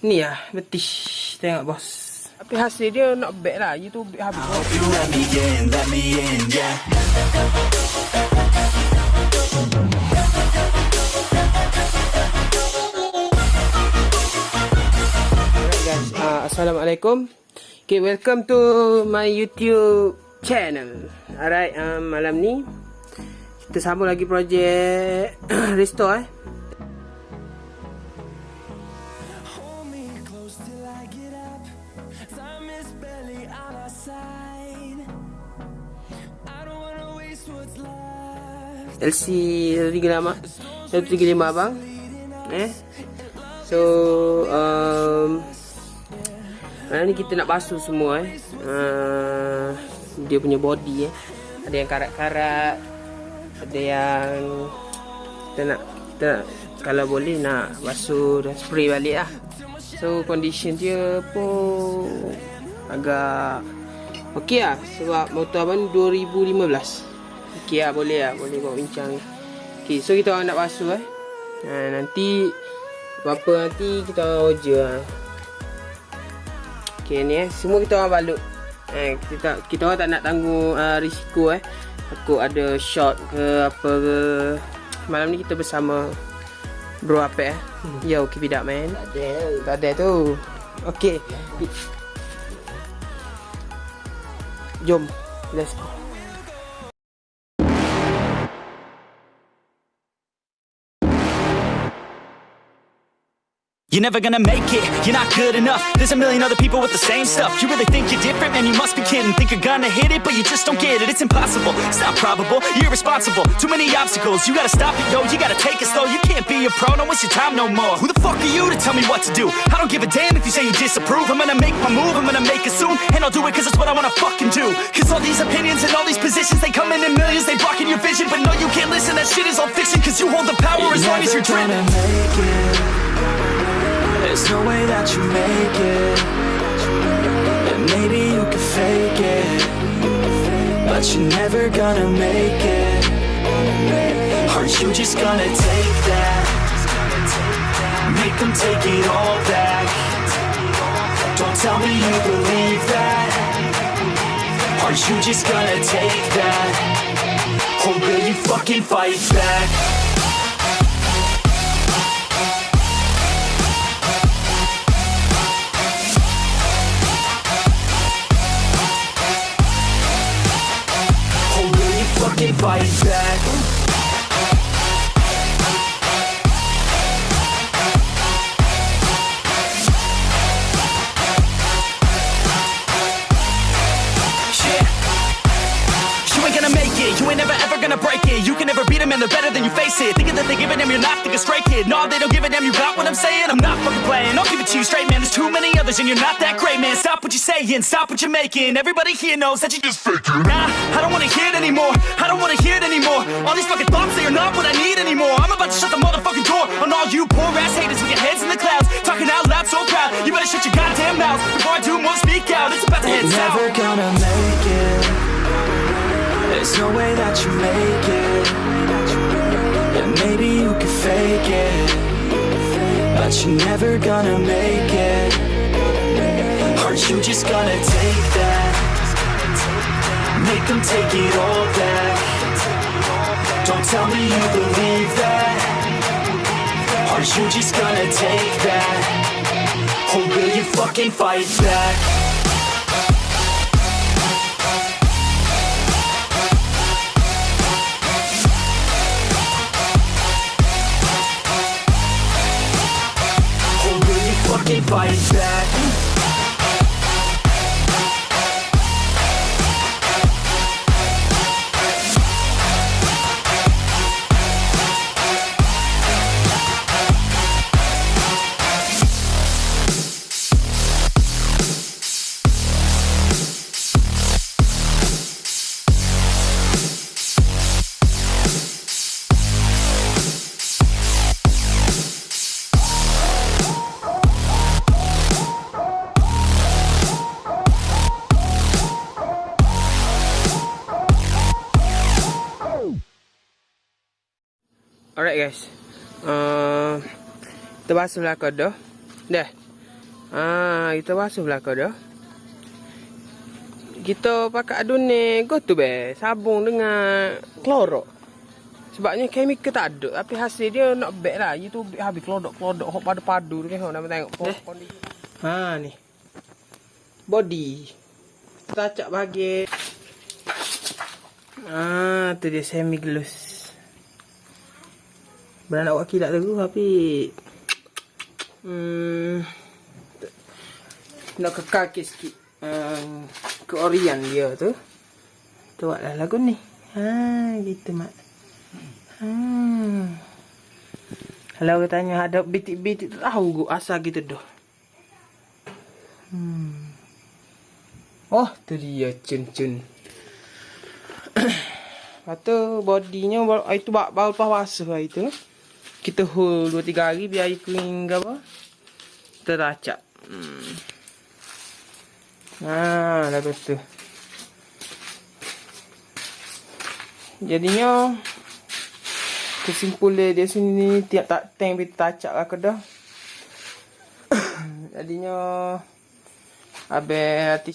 Ni lah, betis. Tengok bos. Tapi hasil dia not bad lah. YouTube habis. Let me in, yeah. Alright guys, Assalamualaikum. Okay, welcome to my YouTube channel. Alright, malam ni kita sambung lagi projek restore LC135 abang. So malam ni kita nak basuh semua dia punya body ada yang karat-karat, ada yang kita nak kalau boleh nak basuh dan spray balik lah. So condition dia pun agak okey lah, sebab motor abang 2015. Okey lah, boleh bawa bincang. Okey, so kita orang nak basuh nanti apa nanti kita orang order lah. Okey ni semua kita orang balut. Kita orang tak nak tanggung risiko takut ada short ke apa ke. Malam ni kita bersama bro apa Yo, keep it up man. Tak ada tu. Okey, jom, let's go. You're never gonna make it, you're not good enough. There's a million other people with the same stuff. You really think you're different? Man, you must be kidding. Think you're gonna hit it, but you just don't get it. It's impossible, it's not probable, you're irresponsible. Too many obstacles, you gotta stop it, yo. You gotta take it slow, you can't be a pro. Don't waste your time no more. Who the fuck are you to tell me what to do? I don't give a damn if you say you disapprove. I'm gonna make my move, I'm gonna make it soon. And I'll do it cause it's what I wanna fucking do. Cause all these opinions and all these positions, they come in millions, they blocking your vision. But no, you can't listen, that shit is all fiction. Cause you hold the power as long as you're driven. There's no way that you make it, and maybe you could fake it, but you're never gonna make it. Aren't you just gonna take that? Make them take it all back. Don't tell me you believe that. Aren't you just gonna take that? Or will you fucking fight back? Fight back. You ain't never ever gonna break it. You can never beat them and they're better than you face it. Thinking that they give a damn, you're not, think a straight kid. No, they don't give a damn, you got what I'm saying? I'm not fucking playing, I'll give it to you straight, man. There's too many others and you're not that great, man. Stop what you're saying, stop what you're making. Everybody here knows that you just faking. Nah, I don't wanna hear it anymore, I don't wanna hear it anymore. All these fucking thoughts, they are not what I need anymore. I'm about to shut the motherfucking door on all you poor ass haters with your heads in the clouds, talking out loud so proud. You better shut your goddamn mouth before I do more, speak out. It's about to head south. Never gonna make it. There's no way that you make it, and maybe you could fake it, but you're never gonna make it. Aren't you just gonna take that? Make them take it all back. Don't tell me you believe that. Aren't you just gonna take that? Or will you fucking fight back? Fight back. Alright guys, kita basuh belakang dah. Kita basuh belakang dah. Kita pakai adun ni go tu be, sabung dengan klorok. Sebabnya chemical tak ada, tapi hasil dia nak bad lah. Itu habis klodok-klodok hok padu-padu tu kan. Nak tengok kondisi. Ni. Body. Kita acak bahagian. Tu dia semi gloss. Beranak buat kilat tu tapi nak kekal sikit keorian dia tu. Tu buatlah lagu ni. Gitu mak. Kalau katanya ada bitik-bitik tu tahu gua asal gitu dah. Oh, tu dia cun-cun. Lepas tu bodinya itu baru lepas basuh lah itu. Kita hold 2-3 hari biar air kering ke apa. Kita racak. Lepas tu. Jadinya kesimpulan dia sini tiap tak tank kita acak lah ke dah. Jadinya habis hati